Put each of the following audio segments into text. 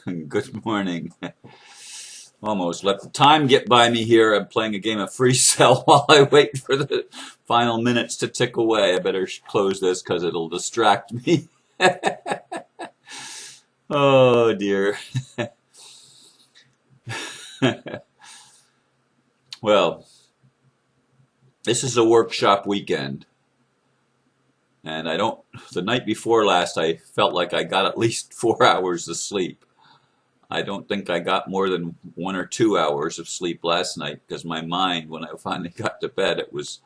Good morning. Almost let the time get by me here. I'm playing a game of free cell while I wait for the final minutes to tick away. I better close this because it'll distract me. Oh dear. Well, this is a workshop weekend. And the night before last, I felt like I got at least 4 hours of sleep. I don't think I got more than 1 or 2 hours of sleep last night because my mind, when I finally got to bed, it was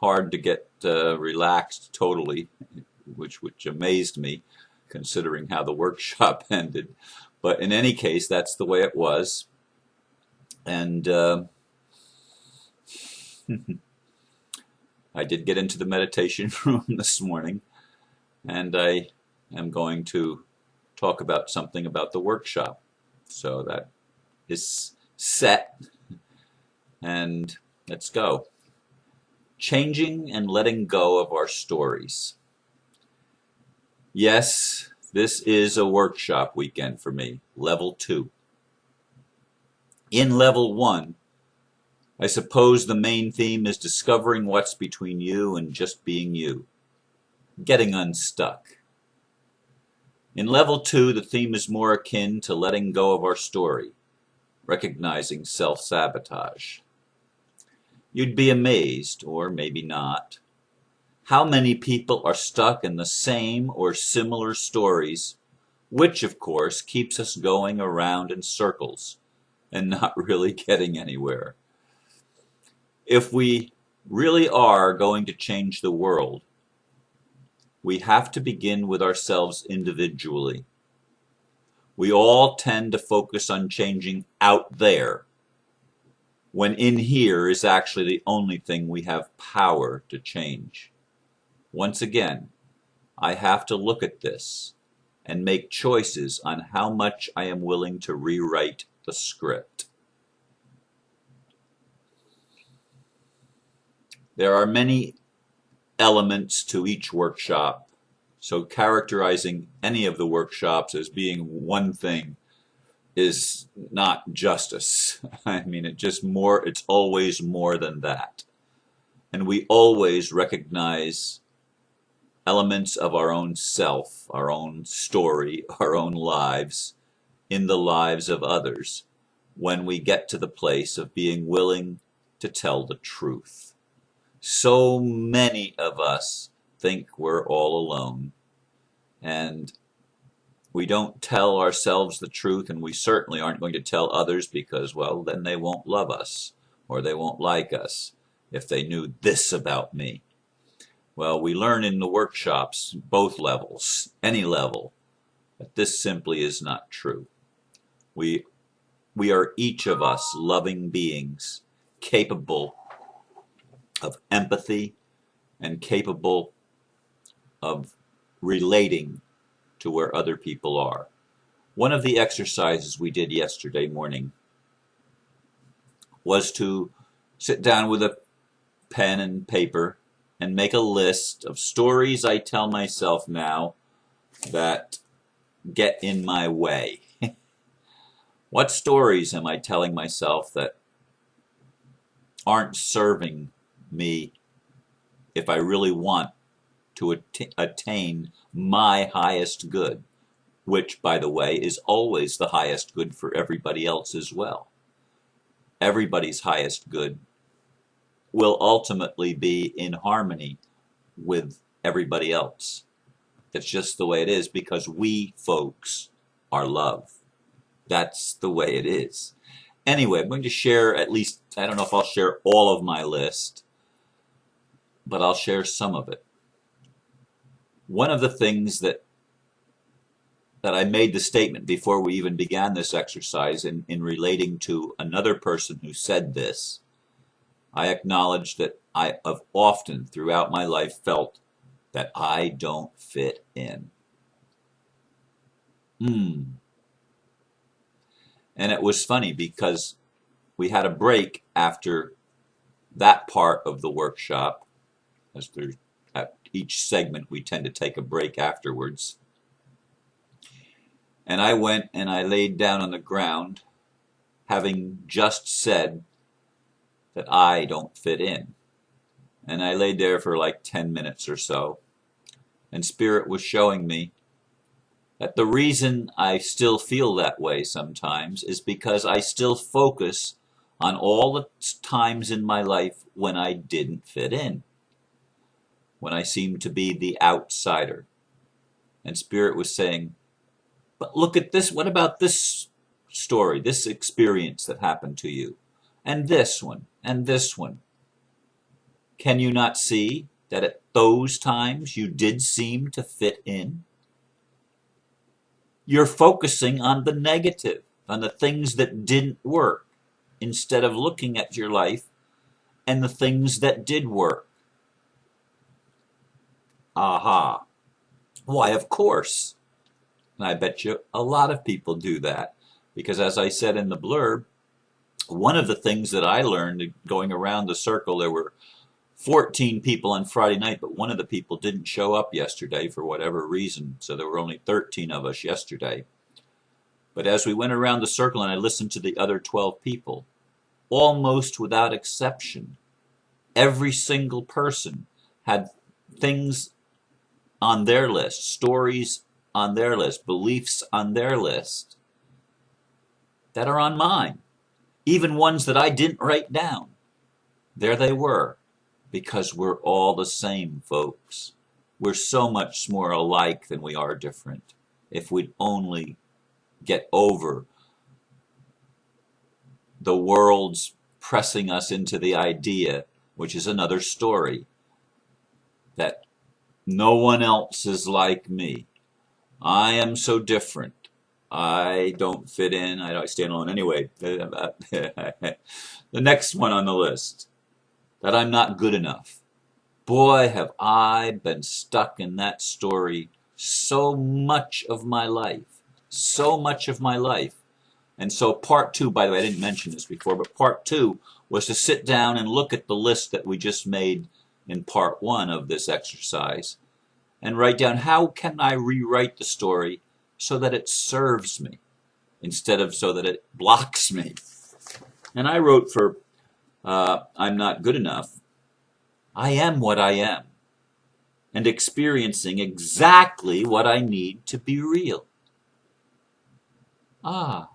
hard to get relaxed totally, which amazed me considering how the workshop ended. But in any case, that's the way it was. And I did get into the meditation room this morning, and I am going to talk about something about the workshop. So that is set, and let's go. Changing and letting go of our stories. Yes, this is a workshop weekend for me, level 2. In level 1, I suppose the main theme is discovering what's between you and just being you, getting unstuck. In level 2, the theme is more akin to letting go of our story, recognizing self-sabotage. You'd be amazed, or maybe not, how many people are stuck in the same or similar stories, which of course keeps us going around in circles and not really getting anywhere. If we really are going to change the world, we have to begin with ourselves individually. We all tend to focus on changing out there, when in here is actually the only thing we have power to change. Once again, I have to look at this and make choices on how much I am willing to rewrite the script. There are many elements to each workshop, so characterizing any of the workshops as being one thing is not justice. I mean, it's always more than that. And we always recognize elements of our own self, our own story, our own lives, in the lives of others, when we get to the place of being willing to tell the truth. So many of us think we're all alone, and we don't tell ourselves the truth, and we certainly aren't going to tell others because, well, then they won't love us or they won't like us if they knew this about me. Well, we learn in the workshops, both levels, any level, that this simply is not true. We are each of us loving beings, capable of empathy and capable of relating to where other people are. One of the exercises we did yesterday morning was to sit down with a pen and paper and make a list of stories I tell myself now that get in my way. What stories am I telling myself that aren't serving me if I really want to attain my highest good, which, by the way, is always the highest good for everybody else as well. Everybody's highest good will ultimately be in harmony with everybody else. That's just the way it is because we folks are love. That's the way it is. Anyway, I'm going to share at least, I don't know if I'll share all of my list, but I'll share some of it. One of the things that I made the statement before we even began this exercise in relating to another person who said this, I acknowledged that I have often throughout my life felt that I don't fit in. And it was funny because we had a break after that part of the workshop. As at each segment we tend to take a break afterwards. And I went and I laid down on the ground, having just said that I don't fit in. And I laid there for like 10 minutes or so. And Spirit was showing me that the reason I still feel that way sometimes is because I still focus on all the times in my life when I didn't fit in, when I seemed to be the outsider. And Spirit was saying, but look at this, what about this story, this experience that happened to you, and this one, and this one? Can you not see that at those times you did seem to fit in? You're focusing on the negative, on the things that didn't work, instead of looking at your life and the things that did work. Aha. Why, of course. And I bet you a lot of people do that. Because as I said in the blurb, one of the things that I learned going around the circle, there were 14 people on Friday night, but one of the people didn't show up yesterday for whatever reason. So there were only 13 of us yesterday. But as we went around the circle and I listened to the other 12 people, almost without exception, every single person had things on their list, stories on their list, beliefs on their list that are on mine, even ones that I didn't write down. There they were, because we're all the same, folks. We're so much more alike than we are different. If we'd only get over the world's pressing us into the idea, which is another story, that no one else is like me. I am so different. I don't fit in. I stand alone anyway. The next one on the list, that I'm not good enough. Boy, have I been stuck in that story so much of my life. So much of my life. And so part two, by the way, I didn't mention this before, but part two was to sit down and look at the list that we just made in part one of this exercise and write down, how can I rewrite the story so that it serves me instead of so that it blocks me? And I wrote for I'm not good enough. I am what I am and experiencing exactly what I need to be real. Ah,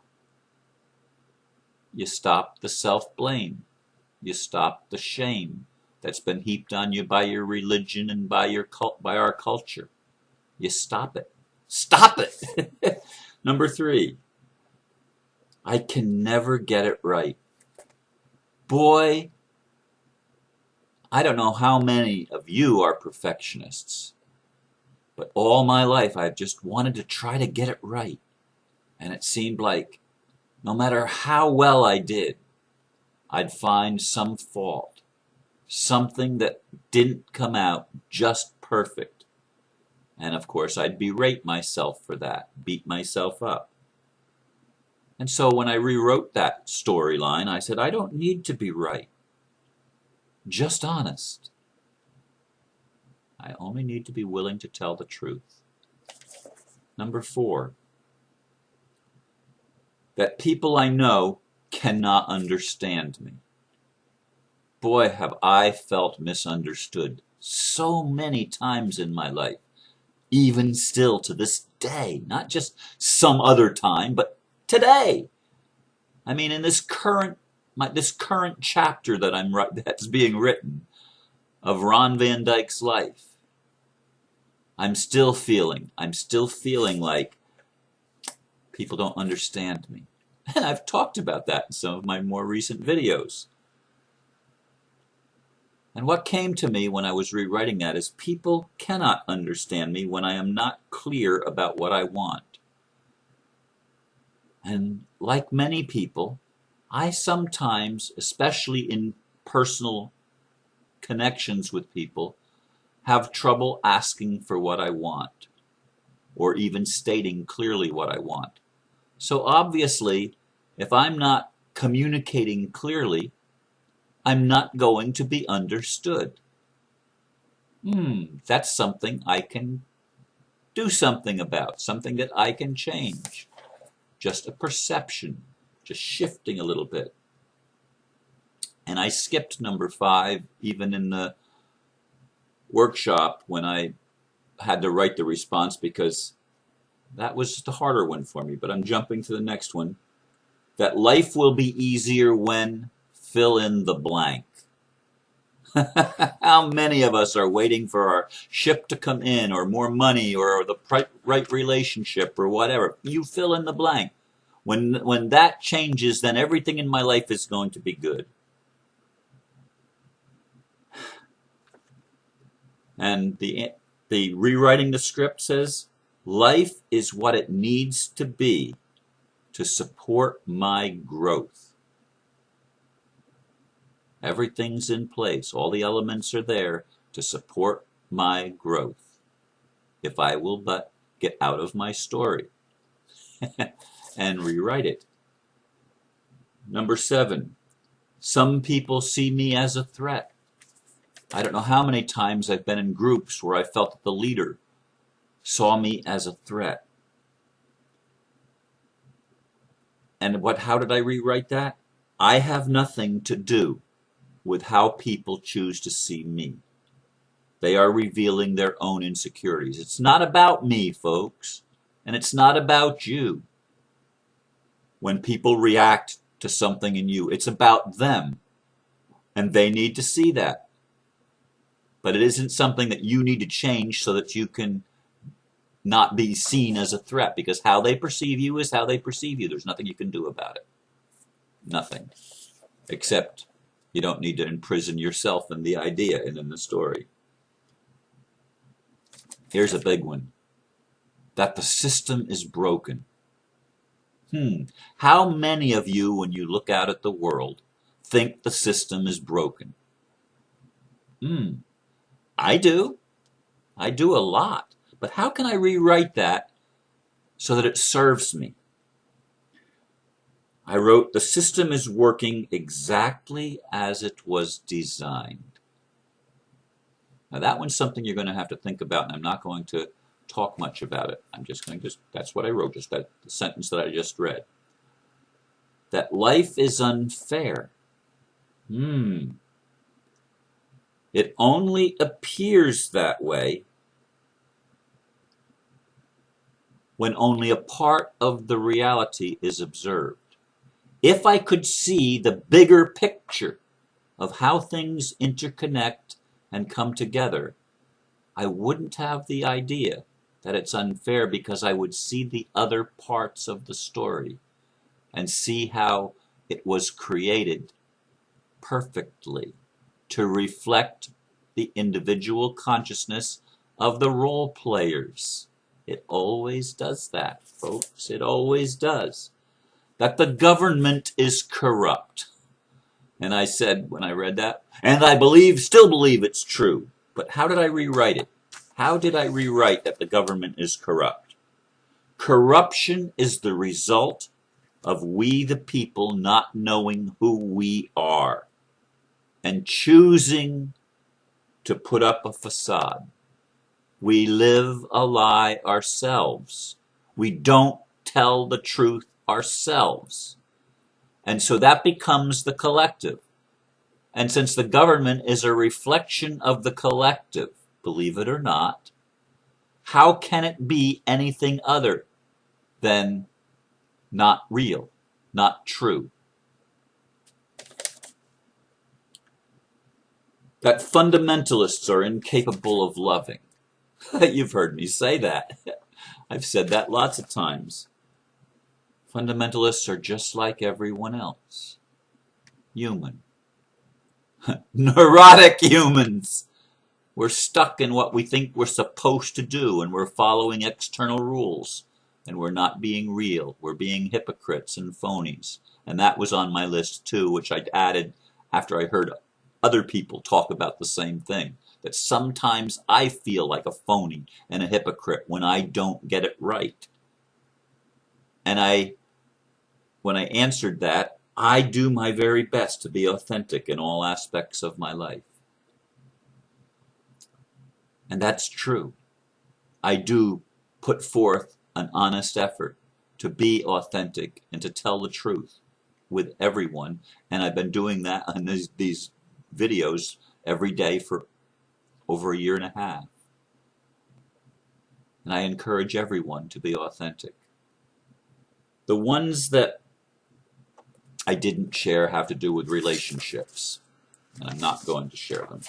you stop the self-blame. You stop the shame that's been heaped on you by your religion and by our culture. You stop it. Stop it! Number 3, I can never get it right. Boy, I don't know how many of you are perfectionists, but all my life I've just wanted to try to get it right. And it seemed like no matter how well I did, I'd find some fault, something that didn't come out just perfect. And of course, I'd berate myself for that, beat myself up. And so when I rewrote that storyline, I said, I don't need to be right, just honest. I only need to be willing to tell the truth. Number 4, that people I know cannot understand me. Boy, have I felt misunderstood so many times in my life, even still to this day, not just some other time, but today. I mean, in this current chapter that's being written of Ron Van Dyke's life, I'm still feeling like people don't understand me. And I've talked about that in some of my more recent videos. And what came to me when I was rewriting that is people cannot understand me when I am not clear about what I want. And like many people, I sometimes, especially in personal connections with people, have trouble asking for what I want, or even stating clearly what I want. So obviously, if I'm not communicating clearly, I'm not going to be understood. That's something I can do something about, something that I can change. Just a perception, just shifting a little bit. And I skipped number 5 even in the workshop when I had to write the response because that was just a harder one for me. But I'm jumping to the next one. That life will be easier when fill in the blank. How many of us are waiting for our ship to come in, or more money, or the right relationship, or whatever? You fill in the blank. When that changes, then everything in my life is going to be good. And the rewriting the script says, life is what it needs to be to support my growth. Everything's in place. All the elements are there to support my growth. If I will but get out of my story and rewrite it. Number 7, some people see me as a threat. I don't know how many times I've been in groups where I felt that the leader saw me as a threat. And how did I rewrite that? I have nothing to do with how people choose to see me. They are revealing their own insecurities. It's not about me, folks, and it's not about you. When people react to something in you, it's about them, and they need to see that. But it isn't something that you need to change so that you can not be seen as a threat, because how they perceive you is how they perceive you. There's nothing you can do about it. Nothing. Except you don't need to imprison yourself in the idea and in the story. Here's a big one. That the system is broken. How many of you, when you look out at the world, think the system is broken? I do. I do a lot. But how can I rewrite that so that it serves me? I wrote, the system is working exactly as it was designed. Now that one's something you're going to have to think about, and I'm not going to talk much about it. I'm just going to that's what I wrote, just that the sentence that I just read. That life is unfair. It only appears that way when only a part of the reality is observed. If I could see the bigger picture of how things interconnect and come together, I wouldn't have the idea that it's unfair, because I would see the other parts of the story and see how it was created perfectly to reflect the individual consciousness of the role players. It always does that, folks. It always does. That the government is corrupt. And I said when I read that, and I still believe it's true. But how did I rewrite it? How did I rewrite that the government is corrupt? Corruption is the result of we the people not knowing who we are and choosing to put up a facade. We live a lie ourselves. We don't tell the truth ourselves. And so that becomes the collective. And since the government is a reflection of the collective, believe it or not, how can it be anything other than not real, not true? That fundamentalists are incapable of loving. You've heard me say that. I've said that lots of times. Fundamentalists are just like everyone else. Human. Neurotic humans. We're stuck in what we think we're supposed to do, and we're following external rules, and we're not being real. We're being hypocrites and phonies. And that was on my list too, which I added after I heard other people talk about the same thing. That sometimes I feel like a phony and a hypocrite when I don't get it right. And when I answered that, I do my very best to be authentic in all aspects of my life. And that's true. I do put forth an honest effort to be authentic and to tell the truth with everyone. And I've been doing that on these videos every day for over a year and a half. And I encourage everyone to be authentic. The ones that I didn't share have to do with relationships, and I'm not going to share them.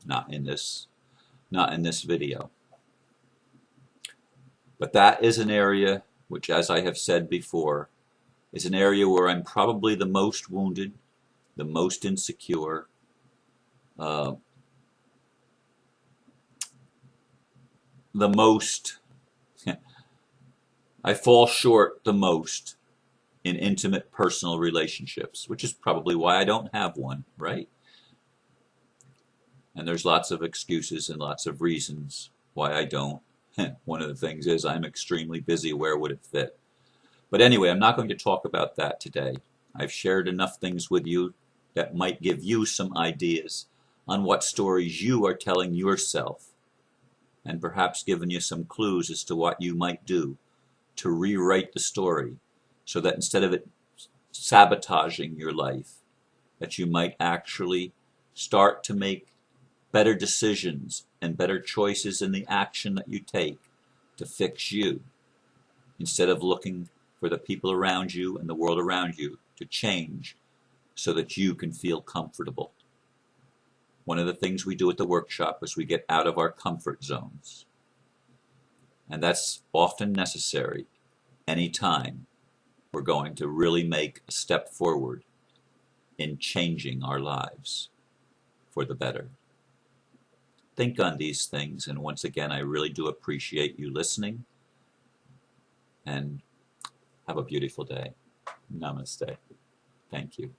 Not in this video. But that is an area which, as I have said before, is an area where I'm probably the most wounded, the most insecure, the most, I fall short the most in intimate personal relationships, which is probably why I don't have one, right? And there's lots of excuses and lots of reasons why I don't. One of the things is I'm extremely busy. Where would it fit? But anyway, I'm not going to talk about that today. I've shared enough things with you that might give you some ideas on what stories you are telling yourself, and perhaps given you some clues as to what you might do to rewrite the story so that instead of it sabotaging your life, that you might actually start to make better decisions and better choices in the action that you take to fix you, instead of looking for the people around you and the world around you to change so that you can feel comfortable. One of the things we do at the workshop is we get out of our comfort zones. And that's often necessary anytime we're going to really make a step forward in changing our lives for the better. Think on these things, and once again, I really do appreciate you listening, and have a beautiful day. Namaste. Thank you.